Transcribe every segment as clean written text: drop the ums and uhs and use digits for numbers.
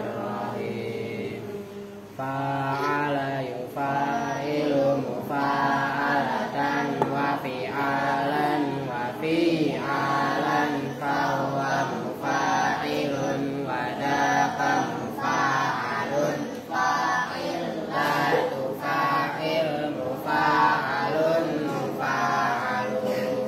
Bismillahirrahmanirrahim. Fa'ala yufa'ilu mufa'alatan wa fi'alan wa fi'alan fahuwa mufa'ilun wa dafa mufa'alun fa'il la tufa'il mufa'alun mufa'alun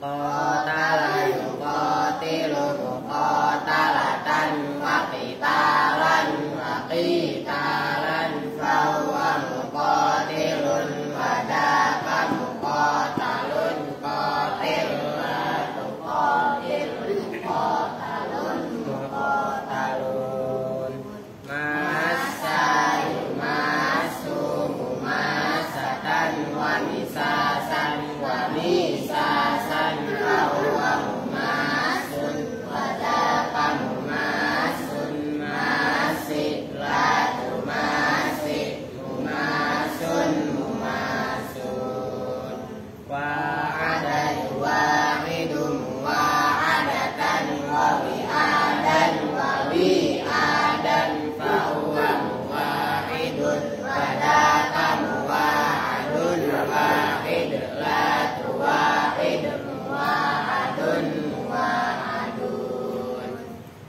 qatala yuqatilu muqatalatan wa qitalan wa qitalan fahuwa muqatilun wa dafa muqatalun qatil la tuqatil muqatalun muqatalun massa yumassu mumasatan wa misasan wa misasan fahuwa mumassun wa dafa mumassun masik la tumasik mumassun mumassun wa'ada yuwa'idu muwa'adatan wa wi'adan wa wi'adan fahuwa muwa'idun wa dafa muwa'adun wa'id la tuwa'id muwa'adun muwa'adun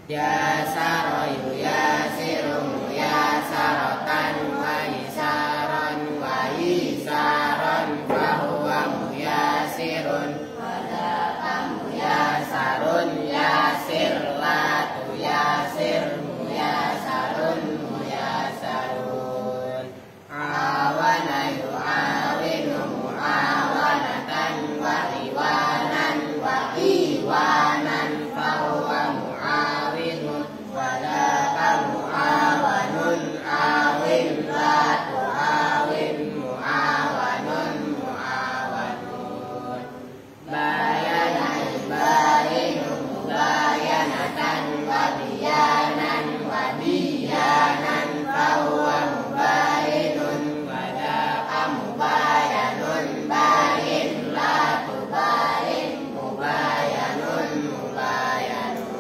yasara yasiru muyasaratan wa isaran wa isaran fahuwa muyasirun wa dafa muyasarun yasir la tuyasir muyasarun muyasarun awana yu'awinu mu'awanatan wa iwanan wa iwanan fahuwa mu'awinun wa dafa mu'awanun awin la tu'awin mu'awanun mu'awanun bayana yubayinu mubayanatan wa biyanan wa biyanan fahuwa mubayinun wa dafa mubayanun bayin la tubayin mubayanun mubayanun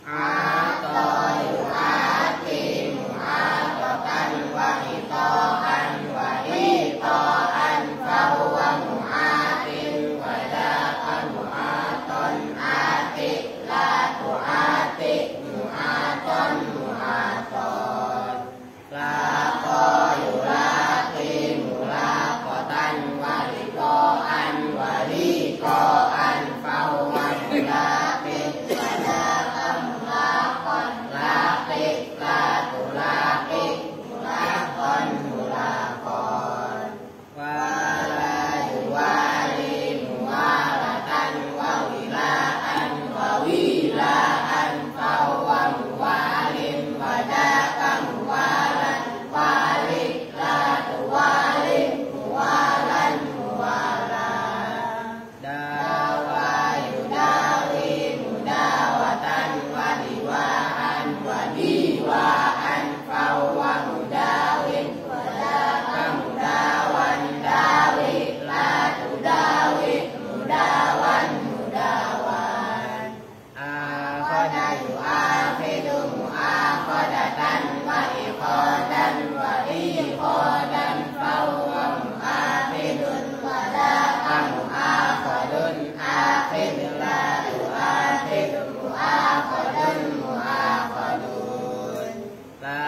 ato yu'ati mu'atotan wa ito'an wa ito'an fahuwa mu'atin wa dafa mu'aton ati la tu'ati mu'aton mu'aton laqo yulaqi mulaqotan wa liqo'an wa liqo'an fahuwa mulaqin wa dafa mulaqon laqi la tulaqi mulaqon mulaqon wala yuwali muwalatan wa wilaan wa wilaan fahuwa muwalin wa dafa muwalan walik la tuwalik muwalan muwalan dawa yudawi mudawatan wa diwaan wa diwaan fahuwa mudawin wa dafa mudawan dawi la tudawi mudawan mudawan akhada yu'akhidu mu'akhadatan wa iqadan wa iqadan fahuwa mu'akhidun wa dafa mu'akhadun akhid la tu'akhid mu'akhadun mu'akhadun la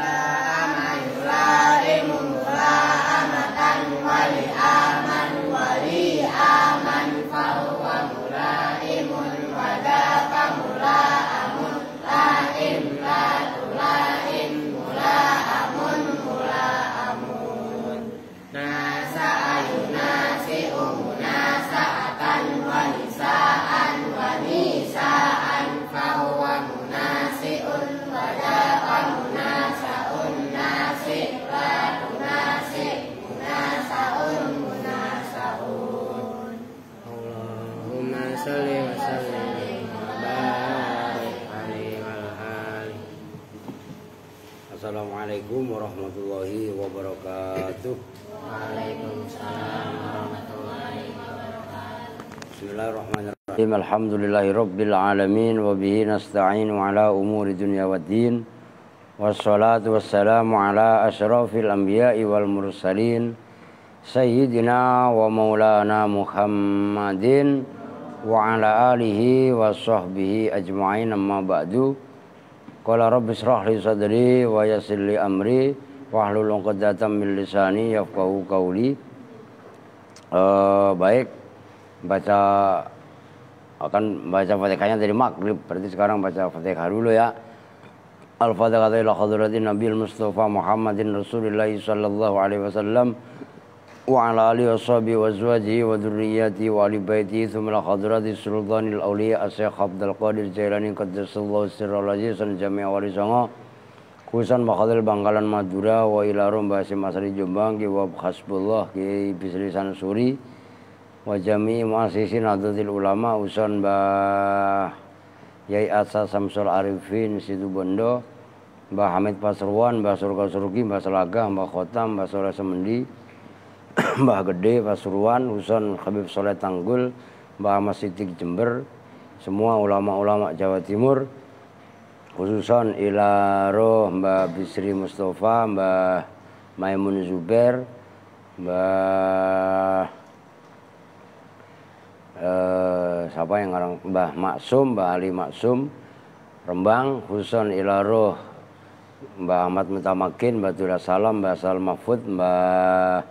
ama yulaimu mula'amatan wa li'aman wa li'aman fahuwa mulaimun wa dafa mula'amun la'im la tula'im mula'amun mula'amun nasa'a yunasi'u munasa'atan wa nisa'an wa nisa'an fahuwa munasi'un wa dafa munasa'un nasi' la tunasi' munasa'un munasa'un Allahumma salli wa sallim wa barik alaihi wa alihi. Assalamualaikum warahmatullahi wabarakatuh. Waalaikumsalam warahmatullahi wabarakatuh. Bismillahirrahmanirrahim. Alhamdulillahirabbil alamin wa bihi nasta'inu ala umuri dunya waddin. Wassalatu wassalamu ala asyrafil anbiya'i wal mursalin sayyidina wa maulana Muhammadin wa ala alihi wa sahbihi ajma'in, amma ba'du. Qala rabbi shrah li sadri wa yassir li amri wahlul 'uqdatam min lisani yafqahu qawli. Baik, akan baca Fatihahnya dari maghrib, berarti sekarang baca Fatihah dulu ya. Al-Fatihah ila hadratin Nabil Mustafa Muhammadin Rasulillah sallallahu alaihi wasallam wa ala alihi washabihi wa azwajihi wa dzurriyyatihi wa ali baitihi thumma hadratis sultanil auliya Asy-Syaikh Abdul Qadir Jailani qaddasallahu sirral azizan jami'a wali songo kusan Makhalil Bangkalan Madura wa ila rum Basim Asri Jombang ki wa hasbullah ki bislisan suri wa jami'i muassisin Nahdlatul Ulama usan Mbah Yai Asa Samsul Arifin Situ Bondo, Mbah Hamid Pasuruan, Mbah Surga Surgi, Mbah Selagah, Mbah Khotam, Mbah Soleh Semendi, Mbah Gede Pasuruan, Huson Habib Soleh Tanggul, Mbah Ahmad Siddiq Jember, semua ulama-ulama Jawa Timur, khususan ila roh Mbah Bisri Mustafa, Mbah Maimun Zubair, Mbah siapa yang orang Mbah Maksum, Mbah Ali Maksum Rembang, Huson ila roh Mbah Ahmad Mutamakin, Mbah Dura Salam, Mbah Sal Mahfud, Mbah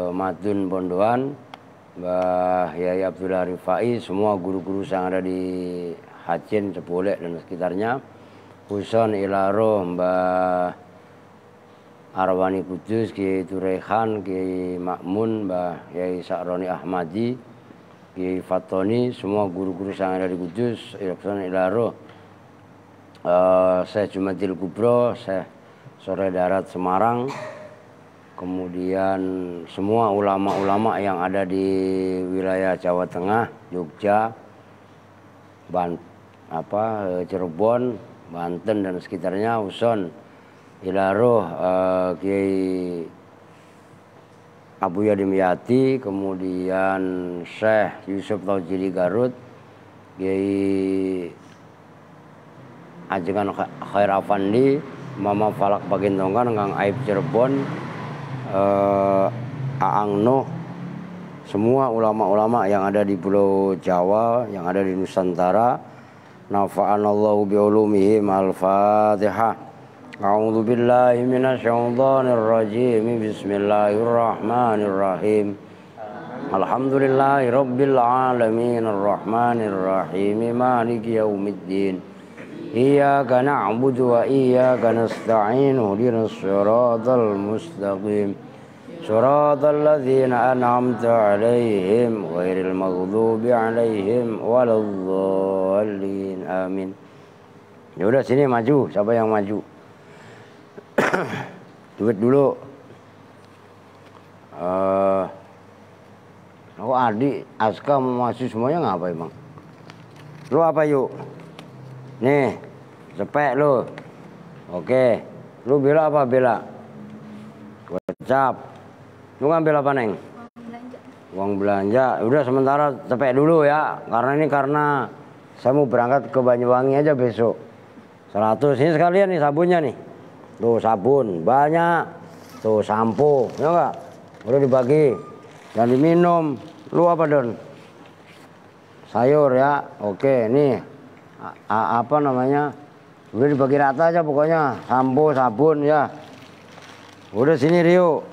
Madun Bondoan, Mbah Yai Abdullah Rifai, semua guru-guru yang ada di Hacin, Cepolek dan sekitarnya. Huson ila roh Mbah Arwani Kudus, Kiai Turehan, Kiai Makmun, Mbah Yai Sa'roni Ahmadi, Kiai Fatoni, semua guru-guru yang ada di Kudus. Huson ila roh Syekh Jumadil Kubro, Syekh Sore Darat Semarang, kemudian semua ulama-ulama yang ada di wilayah Jawa Tengah, Jogja, Cirebon, Banten dan sekitarnya. Huson ila roh Kiai Abu Yadim Yati, kemudian Syekh Yusuf Taujili Garut, Kiai Ajengan Khair Afandi, Mama Falak Bagintongkan, Kang Aib Cirebon, Aang Nuh, semua ulama-ulama yang ada di Pulau Jawa, yang ada di Nusantara. Nafa'anallahu bi'ulumihim. Al-Fatihah. A'udzu billahi minasyaitonir rajim. Bismillahirrahmanirrahim. Alhamdulillahirabbil alamin arrahmanir rahim maliki yaumiddin. Iyyaka na'budu wa iyyaka nasta'in. Ihdinas siratal mustaqim. Siratal ladzina an'amta 'alaihim ghairil maghdubi 'alaihim waladdallin. Amin. Ya udah, sini maju, siapa yang maju? Duit dulu. Oh, Adik, Aska, masih semuanya ngapa emang? Lu apa yuk? Nih, cepet lu. Oke. Lu bela apa bela? Gocap. Lu ngambil apa, Neng? Uang belanja. Udah sementara cepet dulu ya. Karena saya mau berangkat ke Banyuwangi aja besok. 100. Ini sekalian nih sabunnya nih. Tuh sabun banyak, tuh sampo, ya enggak? Udah dibagi, dan diminum. Lu apa Don? Sayur ya, oke. Nih, apa namanya? Udah dibagi rata aja pokoknya. Sampo, sabun ya. Udah sini Rio.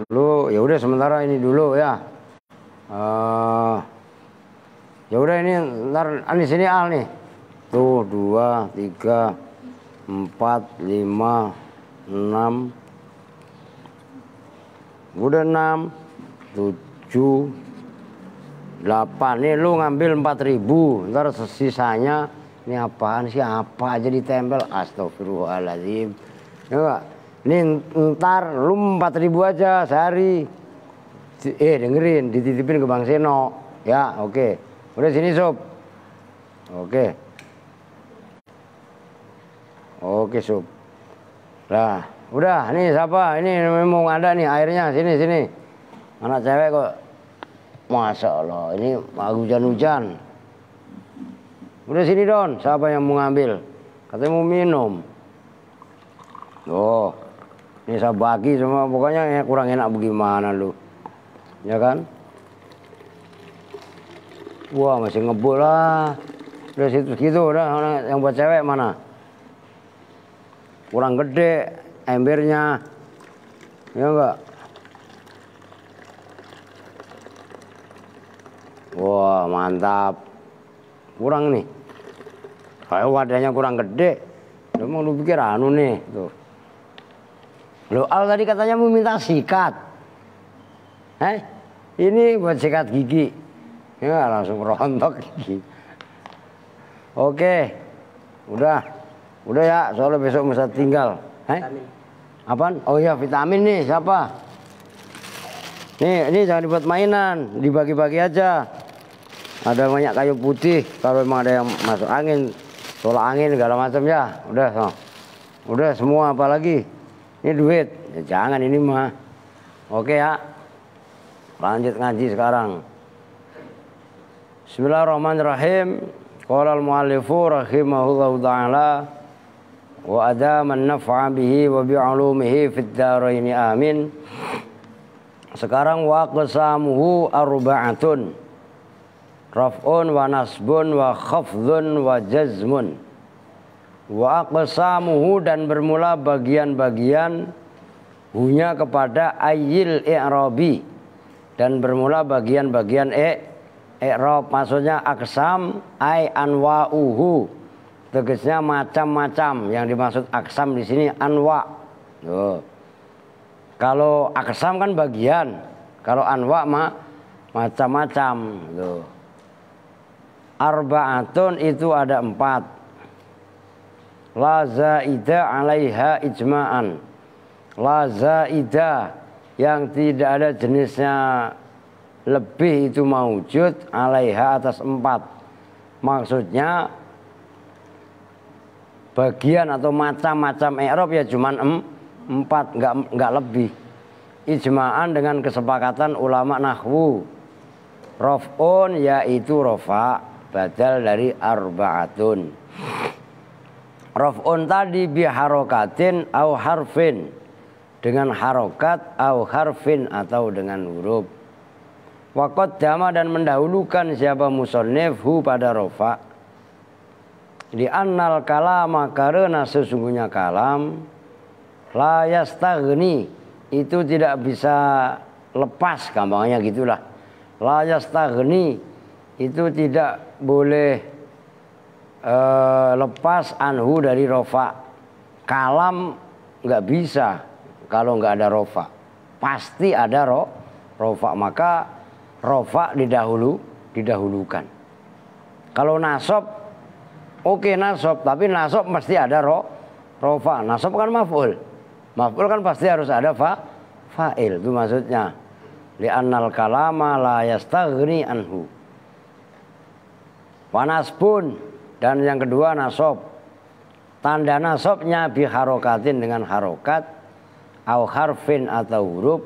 Lu ya udah sementara ini dulu ya. Ya udah ini ntar di sini Al nih. Tuh 2, 3, 4, 5, 6. Udah 6, 7, 8. Nih lu ngambil 4.000. Ntar sisanya ini apaan sih? Apa aja ditempel? Astagfirullahaladzim. Ya enggak? Nih ntar lu 4.000 aja sehari. Dengerin, dititipin ke Bang Seno. Ya, oke. Udah sini Sob. Oke. Oke Sob. Lah, Udah, nih siapa? Ini memang ada nih airnya, sini. Anak cewek kok. Masya Allah, ini hujan-hujan. Udah sini Don, siapa yang mau ngambil? Katanya mau minum. Oh, ini saya bagi semua, pokoknya kurang enak bagaimana lu. Ya kan? Wah, masih ngebul lah. Udah situ, udah yang buat cewek mana? Kurang gede embernya. Ya enggak? Wah, mantap. Kurang nih. Kalau wadahnya kurang gede, emang lu pikir anu nih, tuh. Lo Al tadi katanya mau minta sikat. Ini buat sikat gigi. Ya langsung rontok gigi. Oke. Udah ya, soalnya besok mesti tinggal. Apaan? Oh iya, vitamin nih, siapa? Ini jangan dibuat mainan, dibagi-bagi aja. Ada banyak kayu putih, kalau memang ada yang masuk angin, tolak angin segala macam ya. Udah semua, apalagi ini duit. Ya, jangan ini mah. Oke ya. Lanjut ngaji sekarang. Bismillahirrahmanirrahim. Qala al-muallifu rahimahullahu taala wa adama an-naf'a bihi wa bi 'ulumihi fid dharain amin. Sekarang wa qasamuhu arba'atun. Raf'un wa nasbun wa khafdhun wa jazmun. Wa aqsamuhu, dan bermula bagian-bagian hunya kepada ayil i'rabi, dan bermula bagian-bagian i'rab. Maksudnya aqsam ay anwa'uhu, tegasnya macam-macam. Yang dimaksud aqsam di sini anwa'. Tuh. Kalau aqsam kan bagian, kalau anwa' macam-macam. Tuh. Arba'atun itu ada 4. La zaida 'alaiha ijma'an. La zaida, yang tidak ada jenisnya lebih itu maujud, 'alaiha atas 4. Maksudnya bagian atau macam-macam i'rab ya cuman 4, enggak lebih. Ijma'an, dengan kesepakatan ulama nahwu. Raf'un yaitu rafa, badal dari arba'atun. Raf'un tadi biharokatin au harfin, dengan harokat au harfin atau dengan huruf. Wa qaddama, dan mendahulukan siapa musannif hu pada rafa. Di annal kalama, karena sesungguhnya kalam, la yastaghni, itu tidak bisa lepas, gampangnya gitulah. La yastaghni, itu tidak boleh lepas anhu dari rofa. Kalam nggak bisa kalau nggak ada rofa, pasti ada rofa, maka rofa didahulukan. Kalau nasab, oke nasab, tapi nasab mesti ada rofa. Nasab kan maf'ul kan pasti harus ada fa'il, itu maksudnya. Li'annal kalama la yastaghni anhu. Wanasbun, dan yang kedua nasab. Tanda nasabnya biharokatin, dengan harokat, au harfin atau huruf,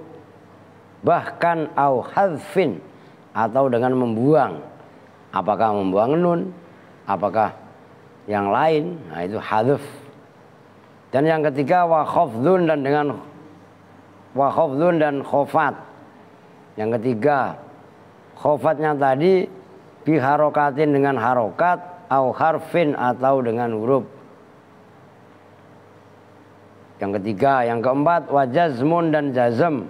bahkan au hadfin atau dengan membuang. Apakah membuang nun, apakah yang lain, nah itu hadf. Dan yang ketiga wa khafdhun, dan dengan wa khafdhun dan khofat. Yang ketiga khofatnya tadi biharokatin, dengan harokat, au harfin atau dengan huruf. Yang ketiga, yang keempat wa jazmun, dan jazm.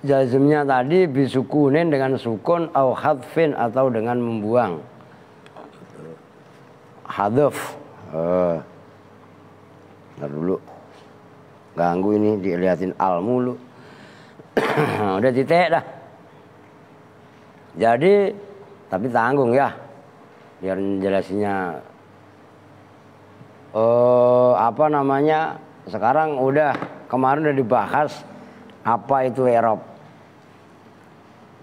Jazmnya tadi bisukunin, dengan sukun, au hadfin atau dengan membuang. Hadf. Ntar dulu, ganggu ini, dilihatin al mulu. Udah titik dah. Jadi, tapi tanggung ya, biar jelasinnya. Apa namanya? Sekarang udah, kemarin udah dibahas apa itu i'rab.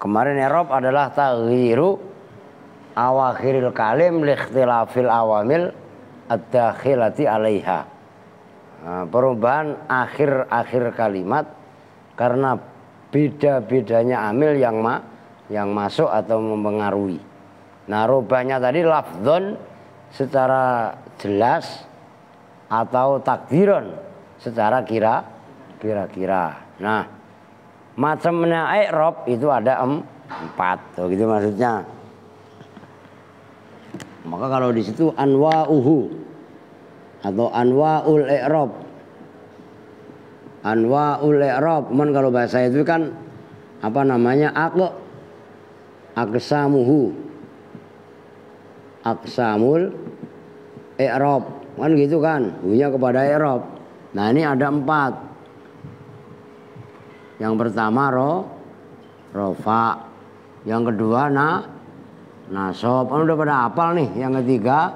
Kemarin i'rab adalah taghyiru awakhiril kalim li ikhtilafil awamil ad-dakhilati 'alaiha. perubahan akhir-akhir kalimat karena beda-bedanya amil yang masuk atau mempengaruhi. Nah, rubahnya tadi lafdzon secara jelas atau takdiron secara kira-kira. Nah, macamnya i'rab itu ada 4, gitu maksudnya. Maka kalau di situ anwa'uhu atau anwa'ul i'rab. Anwa'ul i'rab, kalau bahasa itu kan apa namanya? Aqsamuhu. Aqsamul i'rab. Kan gitu kan, punya kepada i'rab. Nah, ini ada 4. Yang pertama rofa, yang kedua nasab. Udah pada hafal nih. Yang ketiga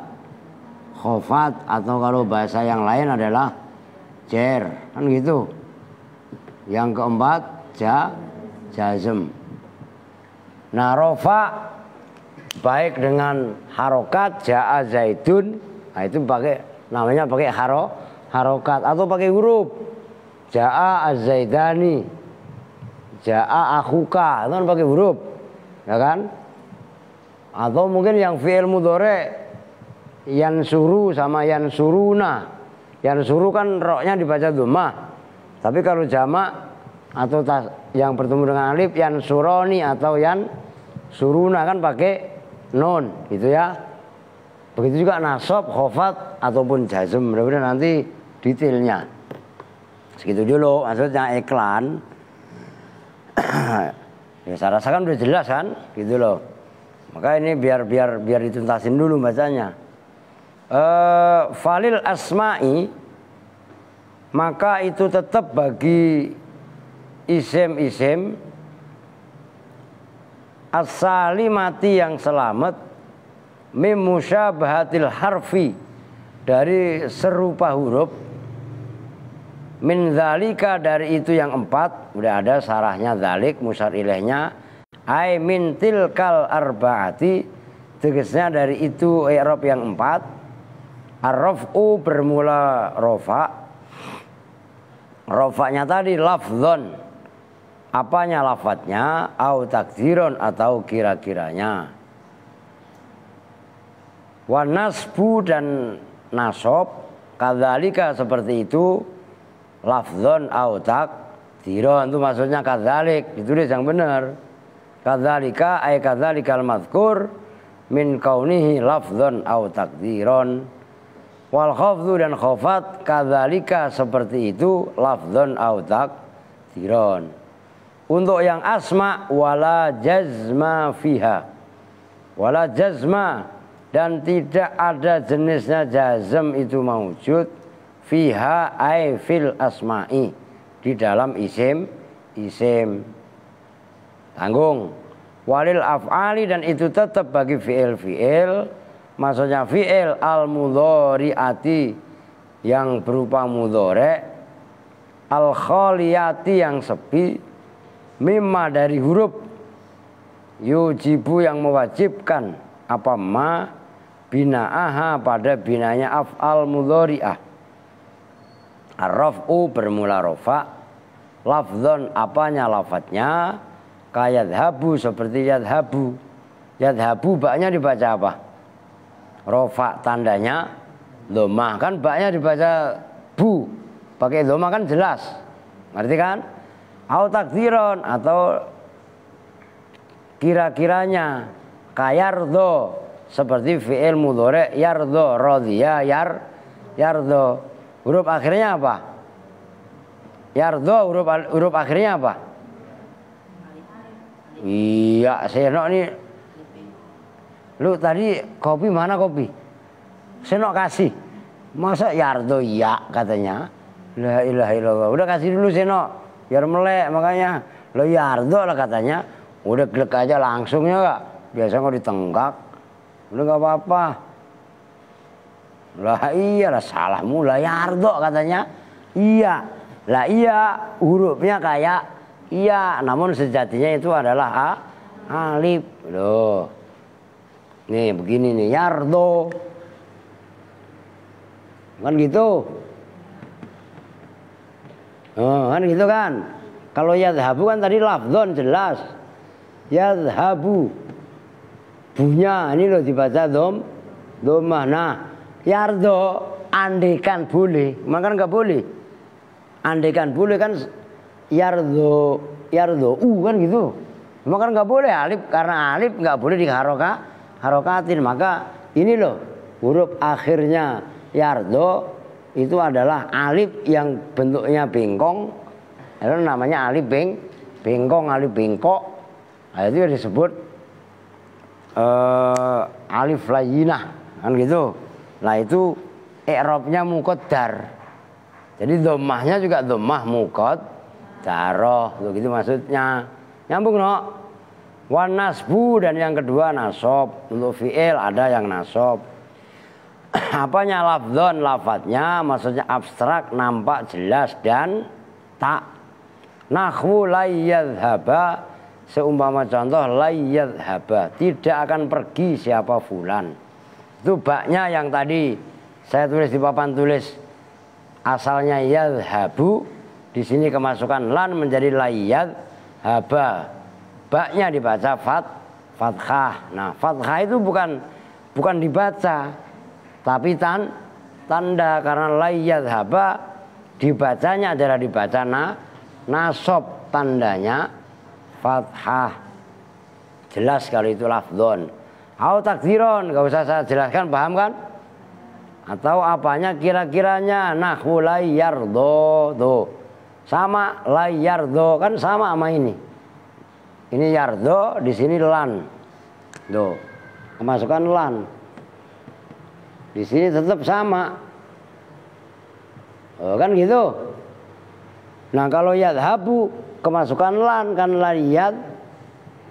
khofat atau kalau bahasa yang lain adalah jer, kan gitu. Yang keempat jazm. Nah, rofa baik dengan harokat ja'a zaidun, nah itu namanya pakai harokat atau pakai huruf ja'a az-zaidani, ja'a akhuka, itu kan pakai huruf, ya kan? Atau mungkin yang fi'il mudhari yansuru sama yansuruna. Yansuru kan roknya dibaca dhammah. Tapi kalau jamak atau yang bertemu dengan alif yansuroni atau yansuruna kan pakai nun, gitu ya. Begitu juga nasab, khofat ataupun jazm. Mudah-mudahan nanti detailnya. Segitu dulu maksudnya iklan. Ya, saya rasakan udah jelas kan, gitu loh. Maka ini biar dituntasin dulu bacanya. Falil asma'i, maka itu tetap bagi isim-isim as-salimati yang selamat mim musyabahatil harfi, dari serupa huruf, min dzalika, dari itu yang 4, udah ada sarahnya dzalik musyar ilaihnya, ai min tilkal arbaati, tegasnya dari itu i'rab yang 4. Ar-raf'u bermula rofa. Rofanya tadi lafdzon, apanya lafadznya, au takdiron atau kira-kiranya. Wa nasbu dan nasab kadzalika seperti itu, lafdzon au takdiron, itu maksudnya kadzalik, ditulis yang benar. Kadzalika ay kadzalikal mazkur min kaunihi lafdzon au takdiron. Wal khafdhu dan khafat kadzalika seperti itu, lafdzon au takdiron. Untuk yang asma wala jazma fiha, wala jazma, dan tidak ada jenisnya jazm itu maujud, fiha ay fil asma'i, di dalam isim. Tanggung. Walil af'ali, dan itu tetap bagi fi'il, maksudnya fi'il al-mudhari'ati yang berupa mudhari', al-khaliyati yang sepi, mimma dari huruf, yujibu yang mewajibkan, apa ma, bina'aha pada binanya af'al mudhari'ah. Ar-raf'u bermula rofa, lafdzon apanya lafadznya, kayadhabu seperti yadhabu. Yadhabu baknya dibaca apa? Rofa, tandanya dhammah, kan baknya dibaca bu, pakai dhammah kan jelas, ngerti kan? Au takdiron atau kira-kiranya, kayardo seperti fi'il mudhari' yardo, radhiya yardo. Huruf akhirnya apa? Yardo, huruf akhirnya apa? Iya, senok nih. Lu tadi kopi mana kopi? Senok kasih. Masa yardo ya katanya. La ilaha illallah. Udah kasih dulu senok, biar melek makanya. Lo yardo lah katanya. Udah glek aja langsung ya gak? Biasa kok ditenggak. Udah gak apa-apa. Lah iya lah, salahmu lah yardo katanya. Iya. Lah iya, hurufnya kayak iya, namun sejatinya itu adalah alif. Loh. Nih begini nih, yardo. Kan gitu. Oh, kan gitu kan. Kalau yadhabu kan tadi lafdzon jelas. Yadhabu. Bunya ini loh dibaca domah. Nah, yardo andekan boleh, maka nggak boleh. Andekan boleh kan yardo kan gitu. Maka nggak boleh alif, karena alif nggak boleh harokatin. Maka ini loh huruf akhirnya yardo itu adalah alif yang bentuknya bengkong. Itu namanya alif bengkong, alif bengkok. Nah, itu disebut alif layyinah kan gitu. Nah itu i'rabnya muqaddar. Jadi dhammahnya juga dhammah muqaddarah. Begitu maksudnya. Nyambung no. Wan nasbu, dan yang kedua nasab. Untuk fi'il ada yang nasab. Apanya lafdzon, lafadznya maksudnya abstrak, nampak, jelas dan tak. Nahwu la yadhhaba, seumpama contoh la yadhhaba, tidak akan pergi siapa fulan. Itu baknya yang tadi saya tulis di papan tulis asalnya yadhhabu, di sini kemasukan lan menjadi la yadhhaba. Baknya dibaca fathah. Nah, fathah itu bukan dibaca tapi tanda, karena la yadhhaba dibacanya adalah dibaca nasab, tandanya fathah. Jelas kalau itu lafdzon. Au takdiron, gak usah saya jelaskan, paham kan? Atau apanya kira-kiranya, nahwu la yardo, tuh sama la yardo kan sama ini. Ini yardo, di sini lan, tuh kemasukan lan. Di sini tetap sama, kan gitu. Nah kalau yadhabu kemasukan lan, kan la yadhhaba.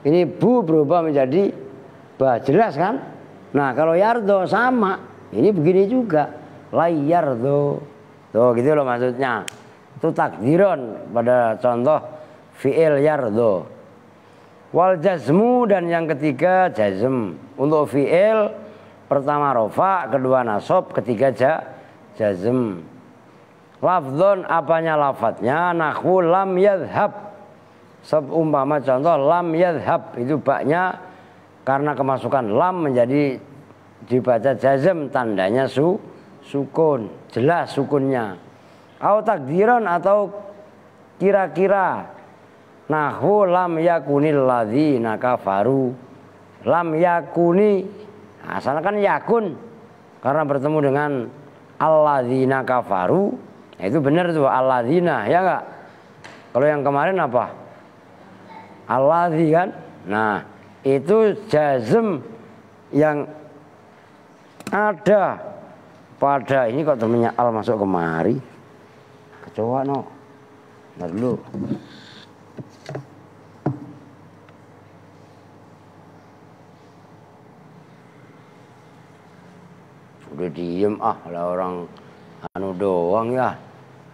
Ini bu berubah menjadi ba, jelas kan? Nah kalau yardo sama, ini begini juga, la yardo. Tuh gitu loh maksudnya. Itu takdiron pada contoh fi'il yardo. Wal jazmu, dan yang ketiga jazm. Untuk fi'il pertama rofa, kedua nasab, ketiga jazm. Lafdzon, apanya lafadznya, nahwu lam yadhhab. Seumpama contoh lam yadhhab, itu baknya karena kemasukan lam menjadi dibaca jazm, tandanya sukun, jelas sukunnya. Au takdiron, atau kira-kira, nahwu lam yakunil ladzina kafaru. Lam yakuni, asalnya kan yakun, karena bertemu dengan alladzina kafaru. Nah, itu benar tuh alladzina, ya enggak? Kalau yang kemarin apa? Alladzi kan? Nah, itu jazm yang ada pada ini. Kok temennya al masuk kemari? Kecoa no. Ntar dulu. Udah diem lah orang anu doang ya.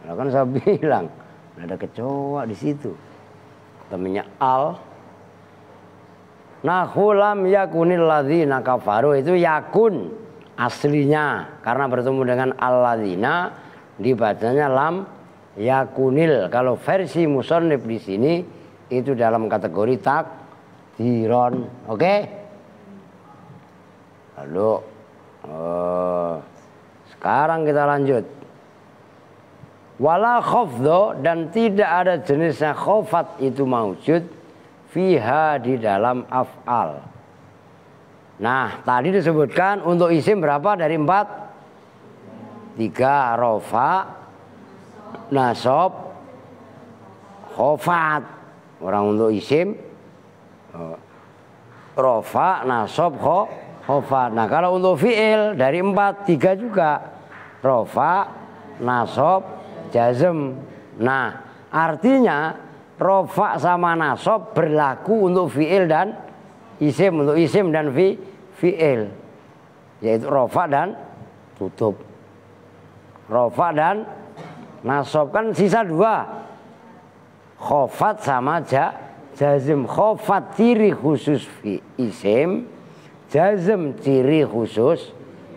Lah kan saya bilang ada kecoa di situ. Temennya al. Nahwu lam yakunil ladzina kafaru, itu yakun aslinya, karena bertemu dengan alladzina dibacanya lam yakunil. Kalau versi musannif di sini itu dalam kategori takdiron. Oke? Lalu sekarang kita lanjut. Wala khafdho, dan tidak ada jenisnya khofat itu maujud fiha, di dalam af'al. Nah tadi disebutkan untuk isim berapa dari 4? 3, rofa, nasab, khofat. Orang untuk isim rofa, nasab, khofat. Nah kalau untuk fi'il dari 4, 3 juga, rofa, nasab, jazm. Nah artinya rofa sama nasab berlaku untuk fi'il dan isim. Untuk isim dan fi'il, yaitu rofa dan tutup. Rofa dan nasab kan sisa 2, khofat sama jazm. Khofat ciri khusus isim, jazm ciri khusus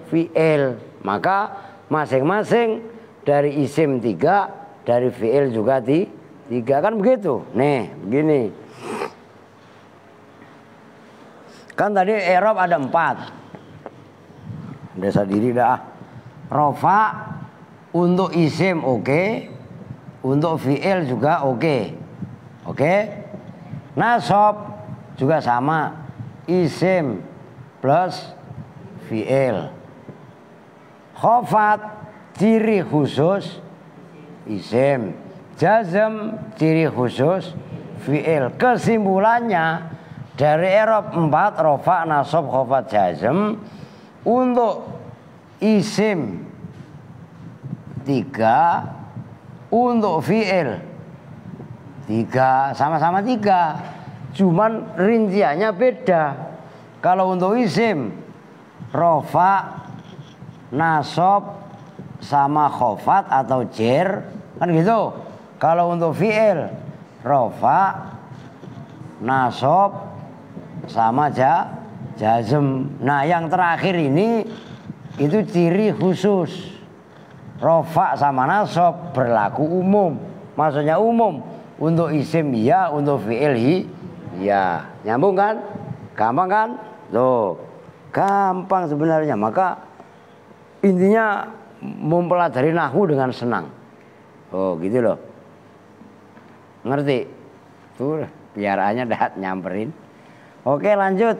fi'il. Maka masing-masing dari isim 3, dari fi'il juga 3, kan begitu. Nih, begini. Kan tadi i'rab ada 4. Desa diri dah. Rofa untuk isim oke, untuk fi'il juga oke. Oke? Nasab juga sama, isim plus fi'il. Khafat ciri khusus isim, jazm ciri khusus fi'il. Kesimpulannya dari i'rab 4, rofa, nasab, khafat, jazm, untuk isim 3, untuk fi'il 3, sama-sama 3, cuman rinciannya beda. Kalau untuk isim rofa, nasab sama khafat atau jer, kan gitu. Kalau untuk fi'il rofa, nasab sama jazm. Nah, yang terakhir ini itu ciri khusus. Rofa sama nasab berlaku umum. Maksudnya umum untuk isim iya, untuk fi'il iya. Nyambung kan? Gampang kan? Tuh, gampang sebenarnya. Maka intinya mempelajari nahwu dengan senang. Oh, gitu loh. Ngerti? Tuh, piaraannya dah nyamperin. Oke, lanjut.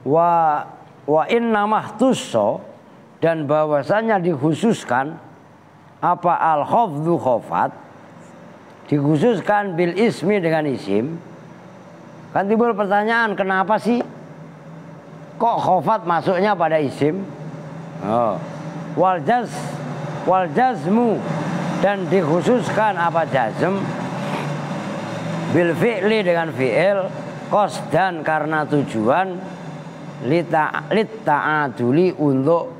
Wa inna mahtusso, dan bahwasanya dikhususkan apa al-khafdhu khafat, dikhususkan bil ismi dengan isim. Kan timbul pertanyaan, kenapa sih kok khafat masuknya pada isim? Oh. Wal jazmu, dan dikhususkan apa jazm bil fi'li dengan fi'il, qasdan karena tujuan, litta'aduli untuk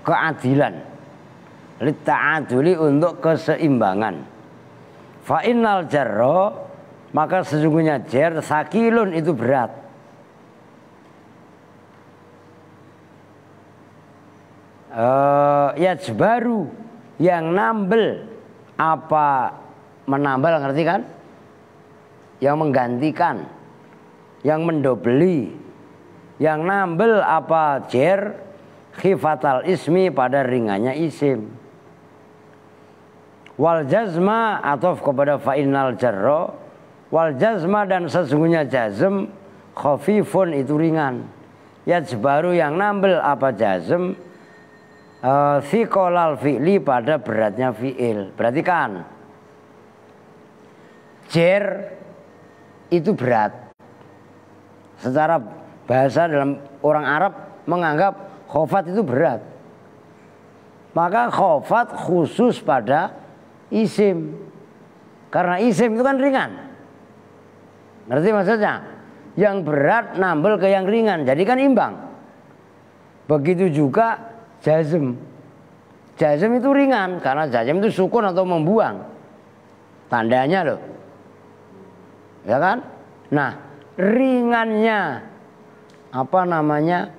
keadilan, litta'aduli untuk keseimbangan. Fa innal jarra, maka sesungguhnya jar sakilun itu berat. Yajbaru, yang nambel, apa menambal, ngerti kan? Yang menggantikan, yang mendobeli, yang nambel apa jer, khifatal ismi pada ringannya isim. Wal jazma atof kepada fa'innal jarro, wal jazma, dan sesungguhnya jazm, khafifun itu ringan. Yajbaru, yang nambel apa jazm, thiqolal fi'li pada beratnya fi'il. Berarti kan jer itu berat. Secara bahasa dalam orang Arab menganggap khafat itu berat. Maka khafat khusus pada isim. Karena isim itu kan ringan. Ngerti maksudnya? Yang berat nambel ke yang ringan, jadi kan imbang. Begitu juga jazm. Jazm itu ringan karena jazm itu sukun atau membuang. Tandanya loh. Ya kan? Nah, ringannya apa namanya?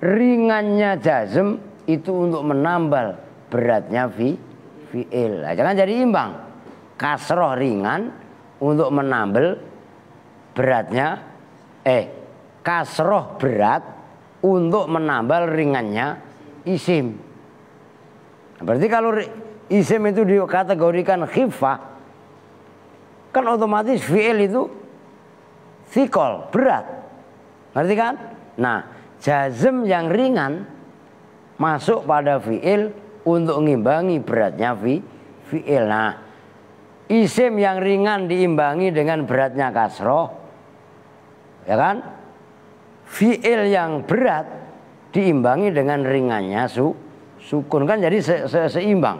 Ringannya jazm itu untuk menambal beratnya fi'il. Nah, jangan jadi imbang. Kasroh ringan untuk menambal beratnya kasroh berat untuk menambal ringannya isim. Berarti kalau isim itu dikategorikan khifah, kan otomatis fi'il itu thiqol, berat. Ngerti kan? Nah, jazm yang ringan masuk pada fi'il untuk mengimbangi beratnya fi'il. Nah, isim yang ringan diimbangi dengan beratnya kasroh, ya kan? Fi'il yang berat diimbangi dengan ringannya sukun, kan jadi seimbang.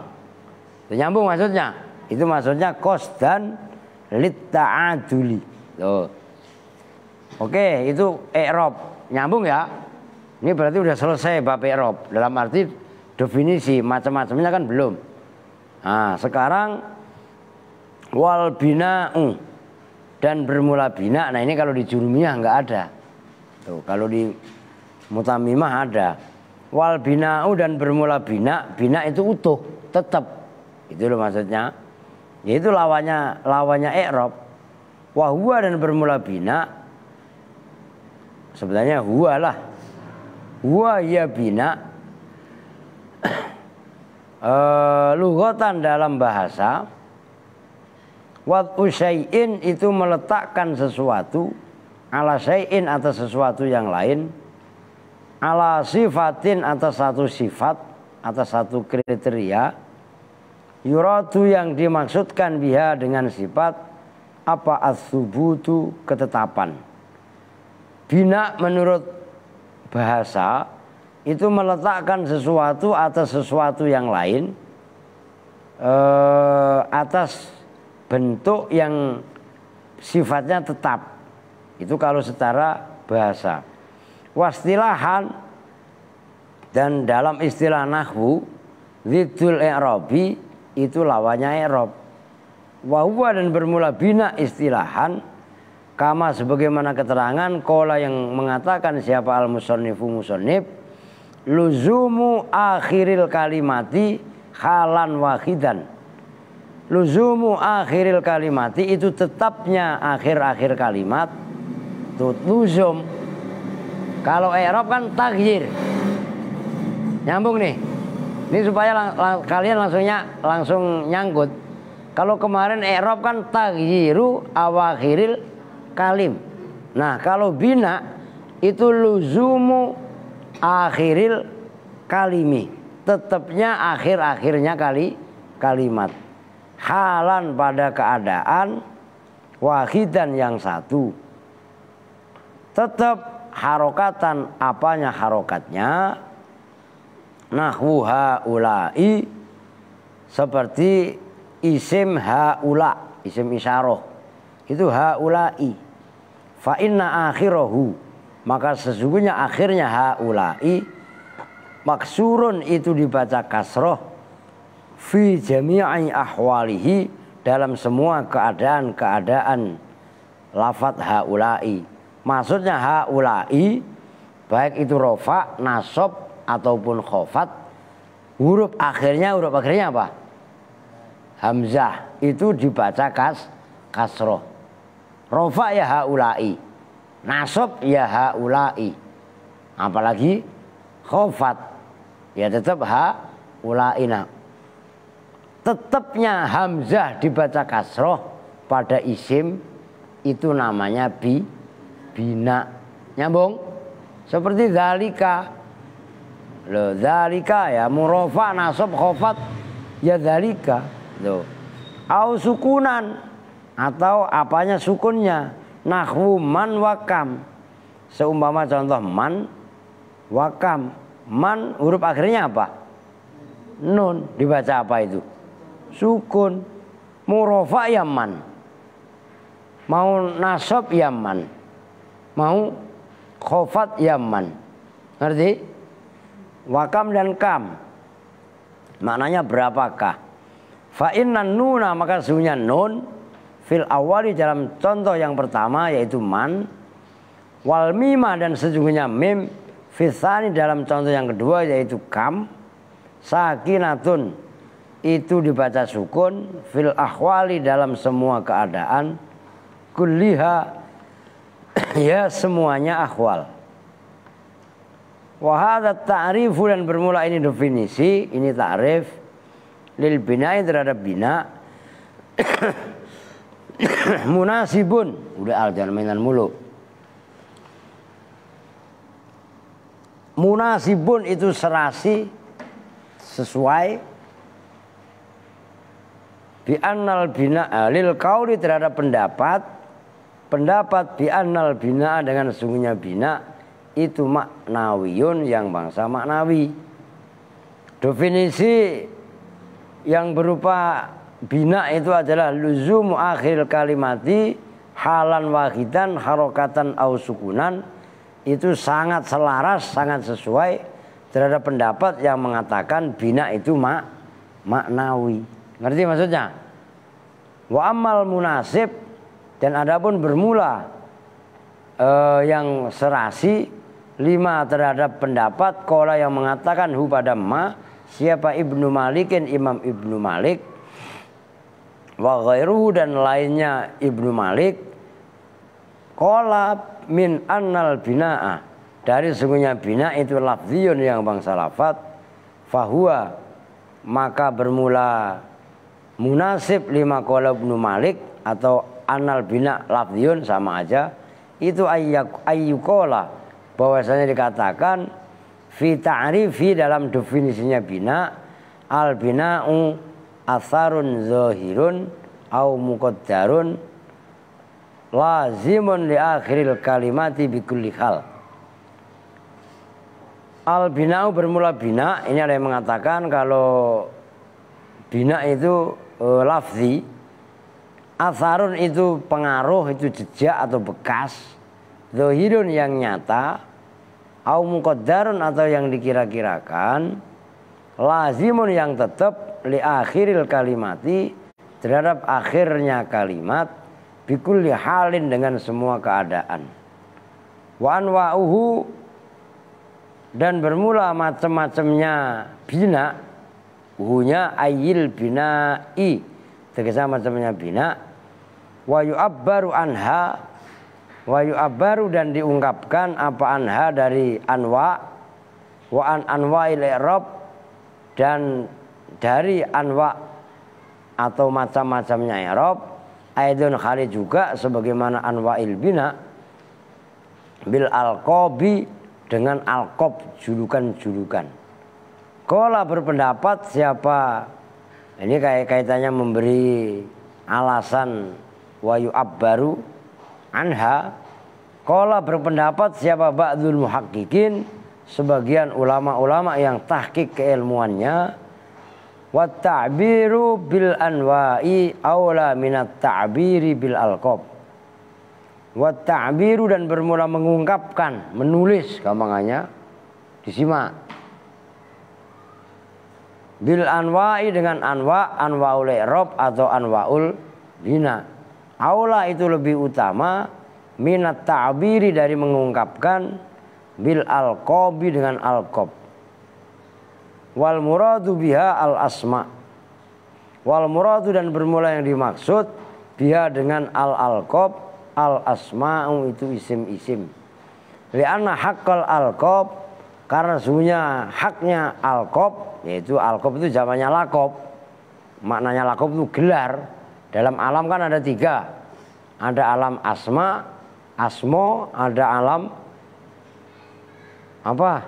Nyambung maksudnya? Itu maksudnya qasdan litta'aduli. Tuh. Oke, itu i'rab. Nyambung ya? Ini berarti udah selesai bab i'rab. Dalam arti definisi macam-macamnya kan belum. Nah, sekarang wal bina'u, dan bermula bina. Nah, ini kalau di jurumiyah enggak ada. Tuh, kalau di mutamimah ada. Wal bina'u dan bermula bina, bina itu utuh, tetap. Itu loh maksudnya. Yaitu lawannya i'rab. Wa huwa dan bermula bina, sebenarnya huwa lah. Huwa ya bina. Lughatan dalam bahasa. Wad'u syai'in itu meletakkan sesuatu ala syai'in atas sesuatu yang lain, ala sifatin atas satu sifat, atas satu kriteria, yuradu yang dimaksudkan biha dengan sifat apa as-subutu ketetapan. Bina menurut bahasa itu meletakkan sesuatu atas sesuatu yang lain, atas bentuk yang sifatnya tetap. Itu kalau secara bahasa. Wastilahan dan dalam istilah nahwu, ziddul i'rabi itu lawannya i'rab. Wa huwa dan bermula bina istilahan kama sebagaimana keterangan qala yang mengatakan siapa al-musannifu musannif, luzumu akhiril kalimati halan wahidan. Luzumu akhiril kalimati itu tetapnya akhir-akhir kalimat. Tuh luzum. Kalau i'rab kan taghyir. Nyambung nih. Ini supaya kalian langsung nyangkut. Kalau kemarin i'rab kan taghyiru awakhiril kalim. Nah, kalau bina itu luzumu akhiril kalimi. Tetapnya akhir-akhirnya kalimat. Halan pada keadaan, wahidan yang satu. Tetap harokatan apanya harokatnya. Nahwu haula'i seperti isim haula, isim isyarah. Itu haula'i. Fa inna akhirahu, maka sesungguhnya akhirnya haula'i maksurun itu dibaca kasroh fi jami'i ahwalihi dalam semua keadaan-keadaan lafadz haula'i. Maksudnya haula'i baik itu rofa, nasab ataupun khofat, huruf akhirnya apa? Hamzah itu dibaca kasroh. Rofa ya haula'i, nasab ya haula'i, apalagi khofat ya tetap haula'i. Nah, tetapnya hamzah dibaca kasroh pada isim itu namanya bina. Nyambung? Seperti zalika. Loh, zalika ya murofa nasab khofat ya zalika. Loh. Au sukunan atau apanya sukunnya. Nahwu man wakam. Seumpama contoh man wakam. Man huruf akhirnya apa? Nun. Dibaca apa itu? Sukun. Murofa ya man. Mau nasab ya man. Mau khofat ya man. Ngerti? Wakam dan kam maknanya berapakah? Fa innan nuna maka sesungguhnya nun fil awali dalam contoh yang pertama yaitu man, wal mima dan sesungguhnya mim fil tsani dalam contoh yang kedua yaitu kam, sakinatun itu dibaca sukun fil ahwali dalam semua keadaan, kulliha ya semuanya ahwal. Wa hadza ta'rifu dan bermula ini definisi, ini ta'rif lil bina'i terhadap bina. Munasibun, udah al jangan mainan mulu. Munasibun itu serasi, sesuai. Bi annal bina lil qauli terhadap pendapat bi annal bina dengan sesungguhnya bina itu maknawiyun yang bangsa maknawi. Definisi yang berupa bina itu adalah luzumu akhir kalimati halan wahidan harokatan au sukunan. Itu sangat selaras, sangat sesuai terhadap pendapat yang mengatakan bina itu maknawi. Ngerti maksudnya? Wa amal munasib dan adapun bermula yang serasi lima terhadap pendapat qala yang mengatakan hu pada ma siapa Ibnu Malikin Imam Ibnu Malik wa ghairuhu dan lainnya Ibnu Malik qala min annal bina'ah dari sungguhnya bina itu lafziyun yang bangsa lafat fahuwa maka bermula munasib lima qala Ibnu Malik atau annal bina lafziyun sama aja itu ayyuqala bahwasanya dikatakan fi ta'rifi dalam definisinya bina al bina'u atharun zahirun au muqaddarun lazimun li akhiril kalimati bi kulli hal. Al bina'u bermula bina, ini ada yang mengatakan kalau bina itu lafzi, atharun itu pengaruh, itu jejak atau bekas, zahirun yang nyata, au muqaddarun atau yang dikira-kirakan, lazimun yang tetap li akhiril kalimati terhadap akhirnya kalimat bikulli halin dengan semua keadaan. Wa anwa'uhu dan bermula macam-macamnya bina, uhunya ayil bina'i tegesa macamnya bina, wa yu'abbaru anha wa yu'abbaru dan diungkapkan apa anha dari anwa wa an anwa'il i'rab dan dari anwa atau macam-macamnya i'rab aidun khali juga sebagaimana anwa'il bina bil alqabi dengan alqab julukan-julukan. Qala berpendapat siapa ini kaitannya memberi alasan wa yu'abbaru anha. Qala berpendapat siapa ba'dul muhaqqiqin sebagian ulama-ulama yang tahqiq keilmuannya wa ta'biru bil anwa'i aula minat ta'biri bil alqab. Wa ta'biru dan bermula mengungkapkan, menulis gampangannya disimak. Bil anwa'i dengan anwa, anwaul i'rab atau anwaul bina. Aula itu lebih utama minat ta'biri dari mengungkapkan bil alqabi dengan alqab. Wal muradu biha al asma. Wal muradu dan bermula yang dimaksud biha dengan al alqab al asma'u itu isim-isim. Li'anna haqqal alqab karena sesungguhnya haknya alqab yaitu alqab itu zamannya laqab. Maknanya laqab itu gelar. Dalam alam kan ada tiga. Ada alam asma, asmo, ada alam apa?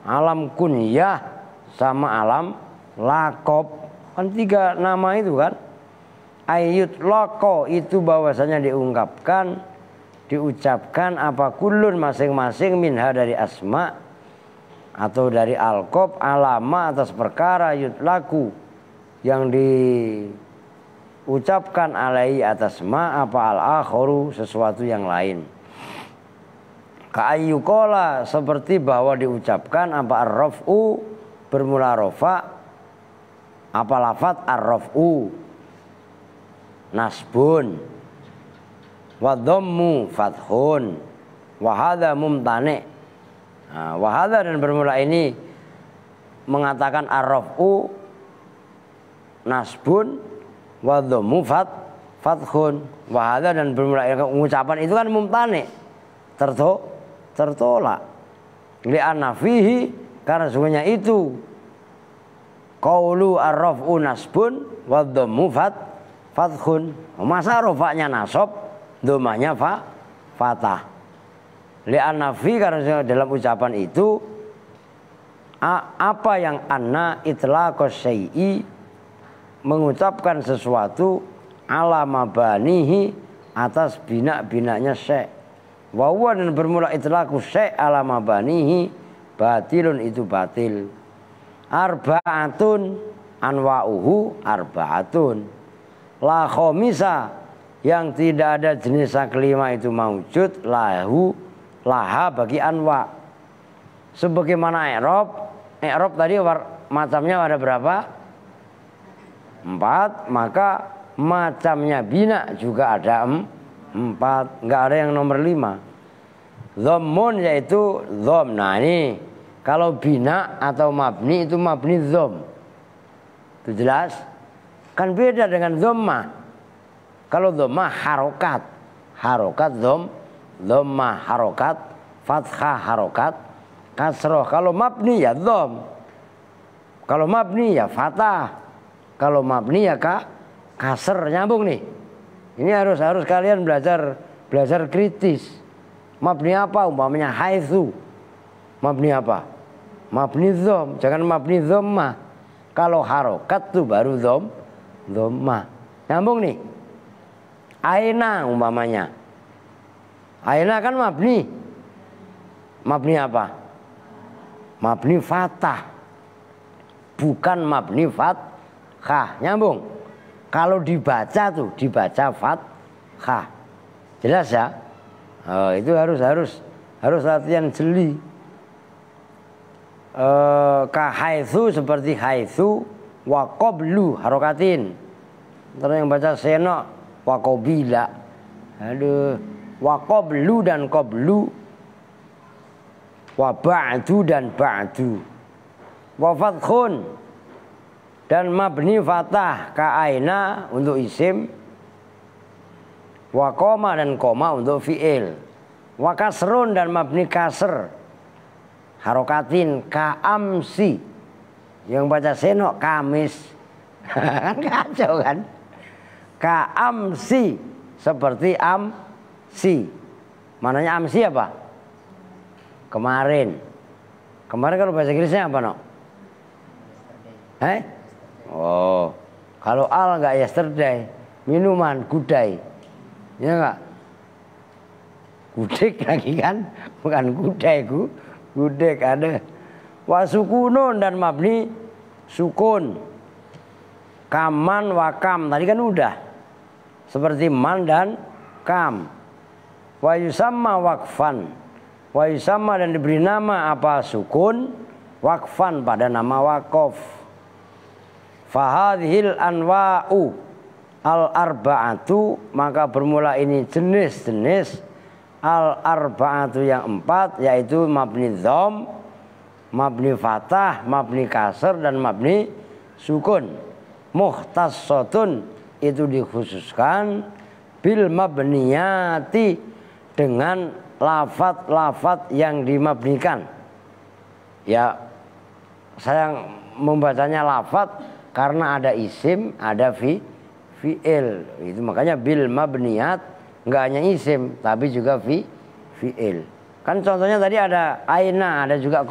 Alam kunyah sama alam laqab. Kan tiga nama itu kan. Ayut loko itu bahwasanya diungkapkan, diucapkan apa kulun masing-masing minha dari asma atau dari alqab alama atas perkara yutlaku yang diucapkan alai atas ma apa al-akharu sesuatu yang lain. Ka'ayyuqala seperti bahwa diucapkan apa ar-raf'u bermula rafa apa lafat ar-raf'u nasbun wa dhammu fathun wa hadza mumtani. Wa hadza dan bermula ini mengatakan ar-raf'u nasbun wa dhammu fathun wa hadza dan bermula ucapan itu kan mumtani tertolak li anna fihi karena sesungguhnya itu qaulu ar-raf'u nasbun wa dhammu fathun. Masa rofaknya nasab, domanya fatah. Li'anna fi karena dalam ucapan itu apa yang anna itlaqos syai'i mengucapkan sesuatu ala mabanihi atas bina-binanya syai'. Wa huwa dan bermula itlaqus syai' ala mabanihi batilun itu batil. Arba'atun anwa'uhu arba'atun. La khomisa yang tidak ada jenis kelima itu maujud lahu laha bagi anwa. Sebagaimana i'rab tadi macamnya ada berapa? 4, maka macamnya bina juga ada 4. 4, nggak ada yang nomor 5. Dhammun yaitu dhom. Nah ini kalau bina atau mabni itu mabni dhom. Itu jelas? Kan beda dengan dhammah. Kalau dhammah harokat. Harokat dhammah harokat, fathah harokat, kasroh. Kalau mabni ya dhom. Kalau mabni ya fatah. Kalau mabni ya kasr. Nyambung nih. Ini harus kalian belajar kritis. Mabni apa? Umpamanya haitsu. Mabni apa? Mabni dhom. Jangan mabni dhammah. Kalau harokat tuh baru dhammah. Nyambung nih. Aina umpamanya. Aina kan mabni. Mabni apa? Mabni fatah. Bukan mabni fathah. Nyambung. Kalau dibaca tuh dibaca fathah. Jelas ya? Oh, itu harus latihan jeli. Ka haitsu seperti haitsu wa qablu harokatin. Terus yang baca senok wa qabila. Aduh, wa qablu dan qablu, wa ba'du dan ba'du, wa fathun dan mabni fatah ka aina untuk isim, wa koma dan koma untuk fi'il, wa kasrun dan mabni kasr harokatin ka amsi. Yang baca senok kamis. Kan kacau kan? Ka amsi seperti amsi. Mananya amsi apa? Kemarin. Kemarin kalau bahasa Inggrisnya apa no? Oh, kalau al enggak yesterday, minuman gudai. Ya enggak? Gudeg lagi kan? Bukan gudai, gudeg ada. Wasukunun dan mabni sukun. Kaman wakam tadi kan udah. Seperti man dan kam. Wa yusamma waqfan. Wa yusamma dan diberi nama apa? Sukun. Waqfan pada nama waqaf. Fahadhil anwa'u al-arba'atu, maka bermula ini jenis-jenis al-arba'atu yang 4, yaitu mabni dhom, mabni fatah, mabni kasr dan mabni sukun. Mukhtassatun itu dikhususkan bil mabniyati dengan lafat-lafat yang dimabnikan. Ya, saya membacanya lafat karena ada isim, ada fi'il. Itu makanya bil mabniyat enggak hanya isim tapi juga fi'il. Kan contohnya tadi ada aina, ada juga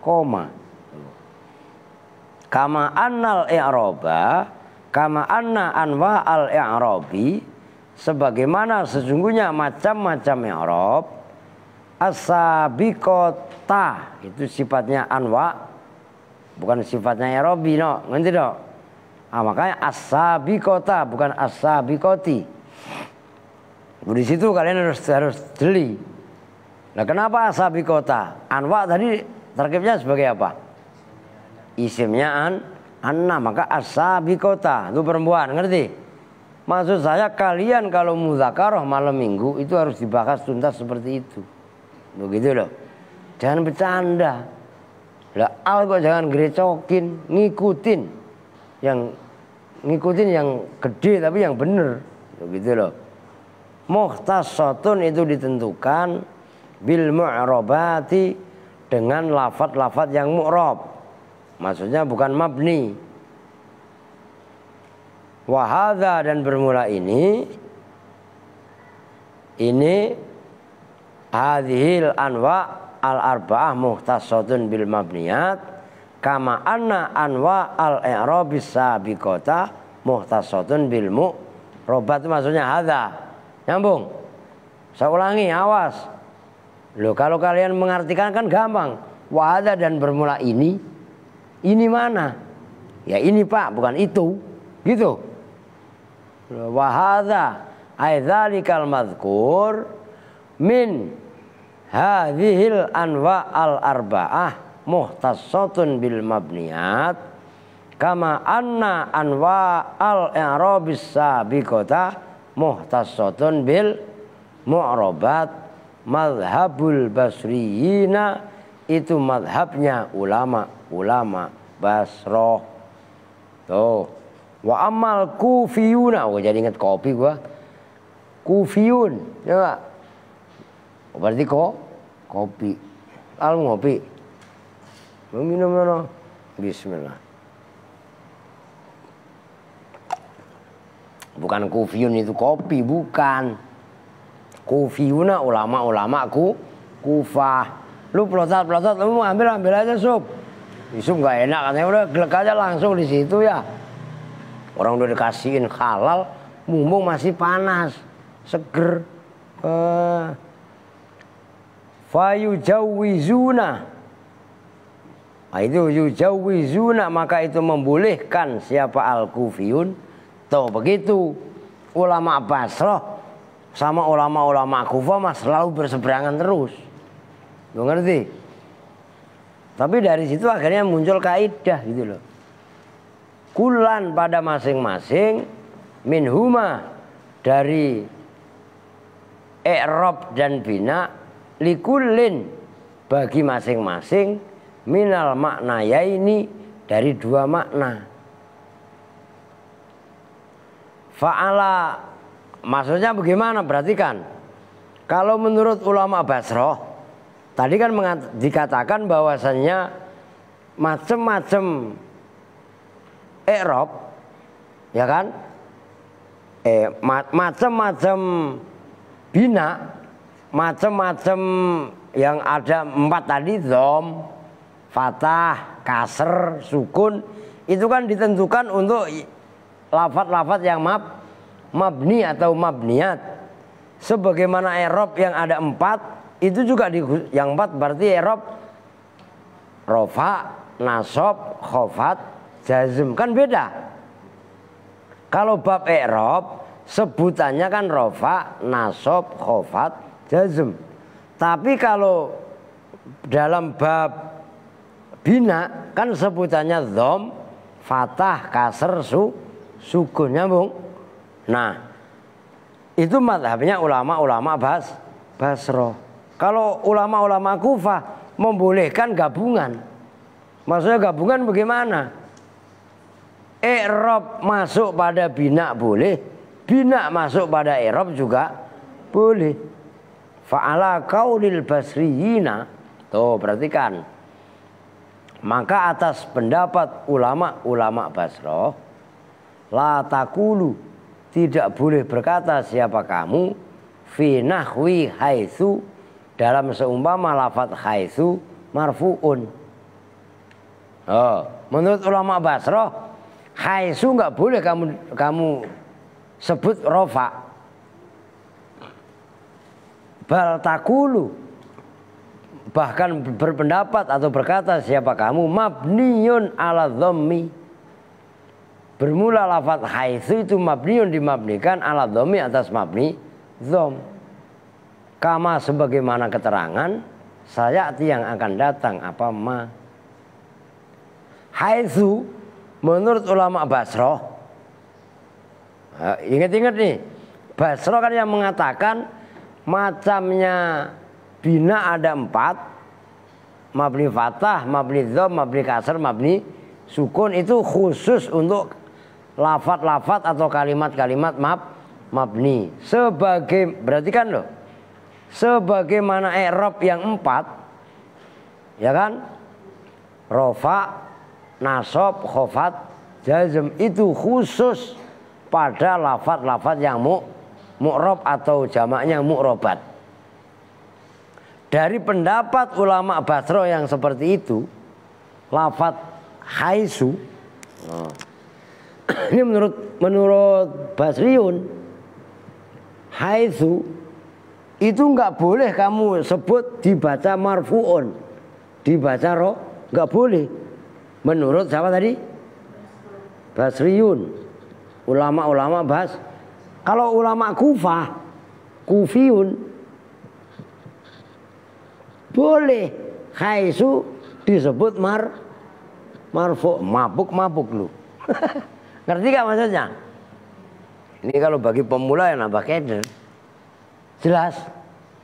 koma. Kama annal i'raba, kama anna anwa al i'rabi, sebagaimana sesungguhnya macam-macam i'rab. As-sabiqata itu sifatnya anwa, bukan sifatnya i'rabi no, ngerti dong? Makanya as-sabiqata bukan as-sabiqati. Di situ kalian harus jeli. Nah, kenapa as-sabiqata? Anwa tadi terkibnya sebagai apa? Isimnya anna, maka as-sabiqata itu perempuan, ngerti? Maksud saya kalian kalau mudzakarah malam minggu itu harus dibahas tuntas seperti itu. Begitu loh. Jangan bercanda. Lah al kok jangan grecokin, ngikutin yang gede tapi yang bener. Begitu loh. Mukhtassatun itu ditentukan bil mu'rabati dengan lafat-lafat yang mu'rab. Maksudnya bukan mabni. Wa hadza dan bermula ini hadhil anwa al-arba'ah mukhtassatun bil mabniyat kama anna anwa al-i'rabis sabiqata mukhtassatun bil mu'rabat. Maksudnya hadza. Nyambung. Saya ulangi, awas. Loh, kalau kalian mengartikan kan gampang. Wa hadza dan bermula ini mana? Ya ini Pak, bukan itu. Gitu. Wa hadza ay dzalikal madzkur min hadhil anwa al-arba'ah mukhtassatun bil mabniyat kama anna anwa al-i'rabis sabiqata muhtassatun bil mu'rabat. Madhabul basriyina itu madhabnya ulama Basroh. Tuh. Wa amal kufiyuna, jadi inget kopi gua. Kufiyun, ya. Berarti kopi. Al ngopi. Minum mana? Bismillah. Bukan kufiyun itu kopi, bukan. Kufiyuna ulama Kufah. Lu pelotot, lu mau ambil aja sup. Sup nggak enak katanya, udah gelek aja langsung di situ ya. Orang udah dikasihin halal, mumpung masih panas, seger. Fayujawizuna. Nah, itu yujawizuna, maka itu membolehkan siapa al-kufiyun. Tuh begitu. Ulama Basroh sama ulama Kufah mas selalu berseberangan terus. Lu ngerti? Tapi dari situ akhirnya muncul kaidah gitu loh. Kulan pada masing-masing minhuma dari i'rab dan bina likullin bagi masing-masing minal maknaya ini dari dua makna. Fa'ala maksudnya bagaimana? Perhatikan. Kalau menurut ulama Basroh tadi kan dikatakan bahwasannya macam-macam i'rab, ya kan? Macam-macam bina, macam-macam yang ada 4 tadi, dhom, fathah, kasr, sukun, itu kan ditentukan untuk lafaz-lafaz yang mabni atau mabniat. Sebagaimana i'rab yang ada 4, itu juga yang 4 berarti i'rab rofa, nasab, khofat, jazm, kan beda. Kalau bab i'rab sebutannya kan rofa, nasab, khofat, jazm. Tapi kalau dalam bab bina kan sebutannya dhom, fathah, kasr, sukun, nyambung. Nah, itu madhabnya ulama Basroh. Kalau ulama Kufah membolehkan gabungan. Maksudnya gabungan bagaimana? I'rab masuk pada bina boleh, bina masuk pada i'rab juga boleh. Fa'ala qaulil basriyina. Tuh, perhatikan. Maka atas pendapat ulama Basroh, la taqulu, tidak boleh berkata siapa kamu fi nahwi haitsu, dalam seumpama lafaz haitsu marfuun. Oh, menurut ulama Basroh, haitsu enggak boleh kamu sebut rofa. Bal taqulu, bahkan berpendapat atau berkata siapa kamu mabniyun ala dhammi, bermula lafaz haitsu itu mabniyun dimabnikan ala dhammi atas mabni dhom. Kama sebagaimana keterangan sayati yang akan datang apa ma. Haitsu menurut ulama Basroh, ingat-ingat nih, Basroh kan yang mengatakan macamnya bina ada 4, mabni fathah, mabni dhom, mabni kasr, mabni sukun, itu khusus untuk lafaz-lafaz atau kalimat-kalimat mabni. Sebagai, berarti kan loh, sebagaimana i'rab yang 4, ya kan, rofa, nasab, khofat, jazm, itu khusus pada lafaz-lafaz yang mu'rab atau jamaknya mu'robat. Dari pendapat ulama Basroh yang seperti itu, lafaz haitsu, ini menurut Basriyun, haitsu itu nggak boleh kamu sebut dibaca marfuun, dibaca nggak boleh. Menurut siapa tadi? Basriyun, ulama-ulama Kalau ulama Kufah, Kufiyun, boleh haitsu disebut marfu. Mabuk lu. Ngerti gak maksudnya? Ini kalau bagi pemula yang nambah keder. Jelas.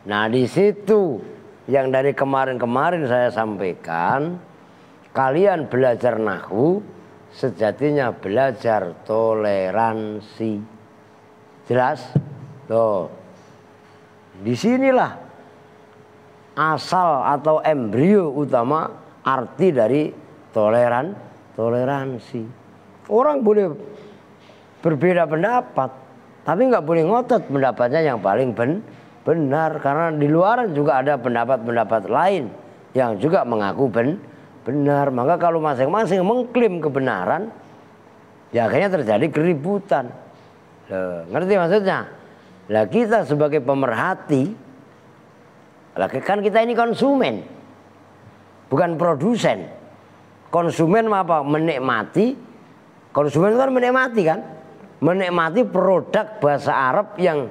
Nah di situ yang dari kemarin-kemarin saya sampaikan, kalian belajar nahwu sejatinya belajar toleransi. Jelas? Tuh. Disinilah asal atau embrio utama arti dari toleransi. Orang boleh berbeda pendapat, tapi nggak boleh ngotot pendapatnya yang paling benar, karena di luaran juga ada pendapat-pendapat lain yang juga mengaku benar. Maka kalau masing-masing mengklaim kebenaran, ya akhirnya terjadi keributan. Loh, ngerti maksudnya? Lah kita sebagai pemerhati, kan kita ini konsumen, bukan produsen. Konsumen apa? Menikmati. Konsumen itu kan menikmati kan? Menikmati produk bahasa Arab yang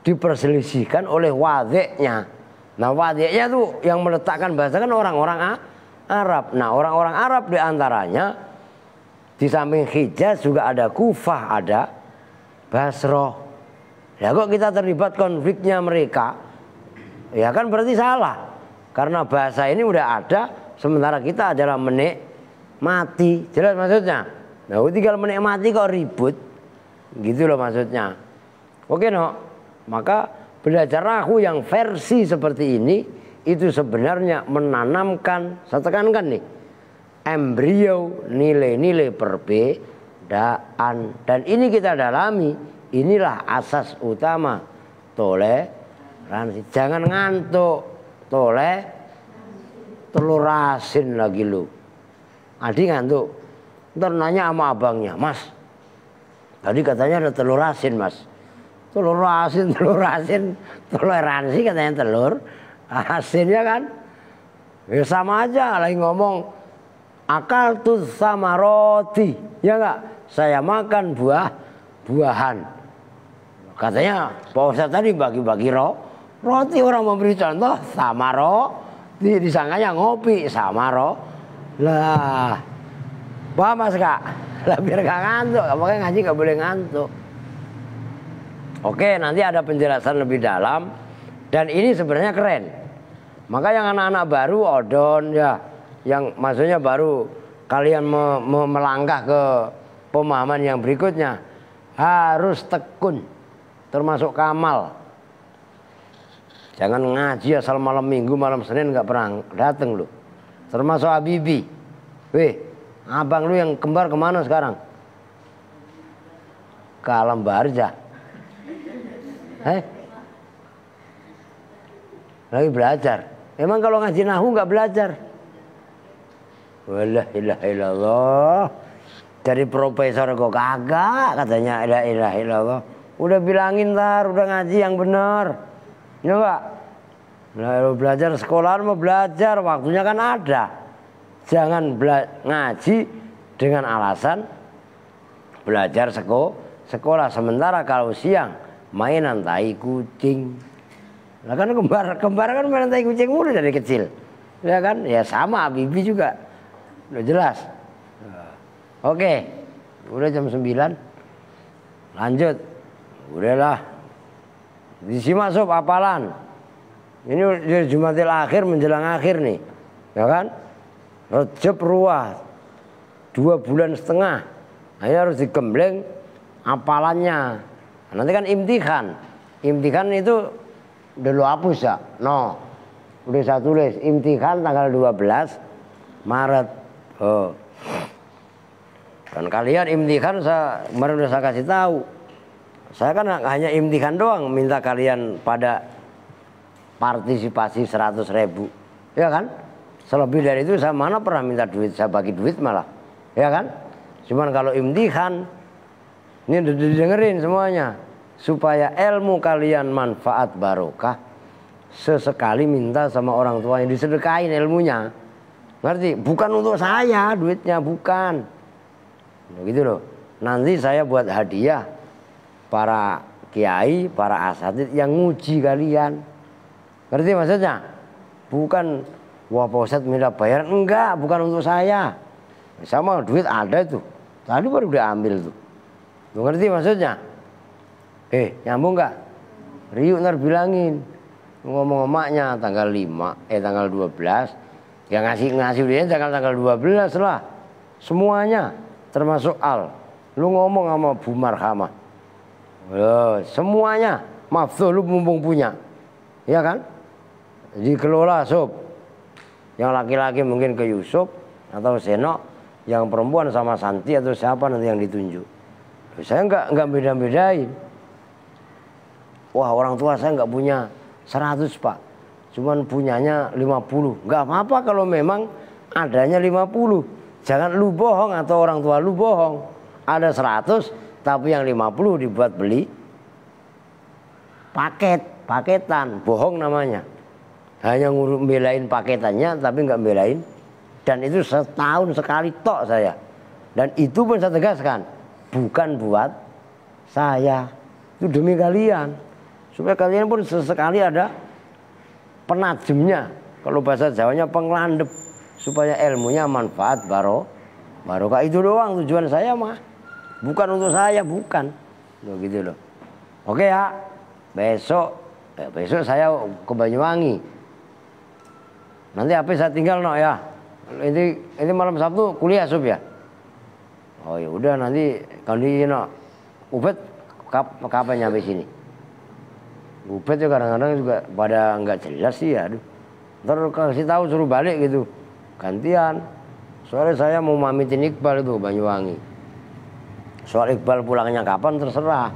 diperselisihkan oleh wadiknya. Nah wadiknya tuh yang meletakkan bahasa kan orang-orang Arab. Nah orang-orang Arab diantaranya di samping Hijaz juga ada Kufah, ada Basroh. Ya kok kita terlibat konfliknya mereka? Ya kan berarti salah. Karena bahasa ini udah ada, sementara kita adalah menikmati. Jelas maksudnya? Nah tinggal menikmati kok ribut. Gitu loh maksudnya. Oke no? Maka belajar nahwu yang versi seperti ini itu sebenarnya menanamkan, saya tekankan nih, embrio nilai-nilai perbedaan. Dan ini kita dalami, inilah asas utama toleransi. Jangan ngantuk, telur asin lagi lu. Adi ngantuk, ntar nanya sama abangnya, Mas, tadi katanya ada telur asin Mas. Telur asin, toleransi katanya telur asinnya kan. Ya sama aja lagi ngomong akal tuh sama roti, ya enggak? Saya makan buahan. Katanya Pak Ustadz tadi bagi-bagi roti, orang memberi contoh sama roti, disangkanya ngopi sama lah. Paham Mas Kak? Lah biar gak ngantuk, makanya ngaji gak boleh ngantuk. Oke, nanti ada penjelasan lebih dalam. Dan ini sebenarnya keren. Maka yang anak-anak baru odon ya, yang maksudnya baru kalian melangkah ke pemahaman yang berikutnya, harus tekun, termasuk kamal. Jangan ngaji asal malam Minggu, malam Senin nggak pernah dateng lu. Termasuk Habibi. Weh, abang lu yang kembar kemana sekarang? Ke Alam Barja. Lagi belajar. Emang kalau ngaji nahwu nggak belajar? Wala ilaha illallah. Dari profesor kok kagak, katanya la ilaha illallah. Udah bilangin ntar, udah ngaji yang bener. Ya enggak? Nah, belajar sekolahan mau belajar, waktunya kan ada. Jangan ngaji dengan alasan belajar sekolah. Sementara kalau siang mainan tai kucing. Nah kan kembar kan mainan tai kucing mulu dari kecil. Ya kan? Ya sama Bibi juga. Udah jelas. Oke. Udah jam 9. Lanjut. Udahlah. Disimak sob hafalan. Ini udah Jumatil akhir menjelang akhir nih. Ya kan? Rejab ruah 2,5 bulan. Ini harus digembleng hafalannya. Nanti kan imtihan. Imtihan itu udah lu hapus ya? No. Udah saya tulis. Imtihan tanggal 12 Maret. Oh. Dan kalian imtihan kemarin udah saya kasih tahu. Saya kan hanya imtihan doang. Minta kalian pada partisipasi 100.000. Ya kan? Selebih dari itu saya mana pernah minta duit. Saya bagi duit malah. Ya kan? Cuman kalau imtihan, ini udah didengerin semuanya. Supaya ilmu kalian manfaat barokah, sesekali minta sama orang tuanya disedekain ilmunya. Ngerti? Bukan untuk saya duitnya, bukan. Begitu loh. Nanti saya buat hadiah para kiai, para asatid yang nguji kalian. Ngerti maksudnya? Bukan wah Pak Ustadz minta bayaran, enggak, bukan untuk saya. Sama duit ada tuh. Tadi baru diambil tuh. Lu ngerti maksudnya? Nyambung nggak? Riuk ntar bilangin. Ngomong emaknya tanggal 12. Ya ngasih dia tanggal 12 lah. Semuanya termasuk Al. Lu ngomong sama Bu Marhamah. Semuanya maftuh lu mumpung punya. Iya kan? Dikelola sob. Yang laki-laki mungkin ke Yusuf atau Seno, yang perempuan sama Santi atau siapa nanti yang ditunjuk. Saya nggak beda-bedain. Wah, orang tua saya nggak punya 100 Pak, cuman punyanya 50. Nggak apa-apa kalau memang adanya 50. Jangan lu bohong atau orang tua lu bohong. Ada 100 tapi yang 50 dibuat beli paketan, bohong namanya. Hanya belain paketannya tapi nggak belain. Dan itu setahun sekali tok saya. Dan itu pun saya tegaskan, bukan buat saya, itu demi kalian. Supaya kalian pun sesekali ada penajemnya. Kalau bahasa Jawanya penglandep. Supaya ilmunya manfaat barokah. Itu doang tujuan saya mah. Bukan untuk saya, bukan. Loh, gitu loh. Oke ya. Besok saya ke Banyuwangi. Nanti apa saya tinggal no ya. Ini malam Sabtu kuliah Sub ya. Oh ya udah nanti kalau di no. Ubed kapan nyampe sini? Ubed ya kadang-kadang juga pada nggak jelas sih ya. Aduh. Ntar kasih tahu suruh balik gitu. Gantian. Soalnya saya mau mamitin Iqbal itu Banyuwangi. Soal Iqbal pulangnya kapan terserah.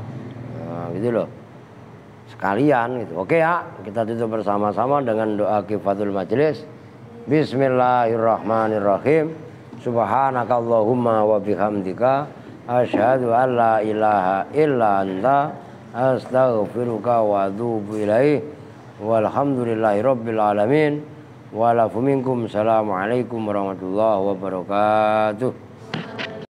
Nah, gitu loh. Sekalian gitu. Oke ya, kita tutup bersama-sama dengan doa kifatul majelis. Bismillahirrahmanirrahim. Subhanakallahumma wa bihamdika asyhadu an la ilaha illa anta astaghfiruka wa atubu ilaih. Walhamdulillahirabbil alamin. Walafu minkum. Assalamualaikum warahmatullahi wabarakatuh.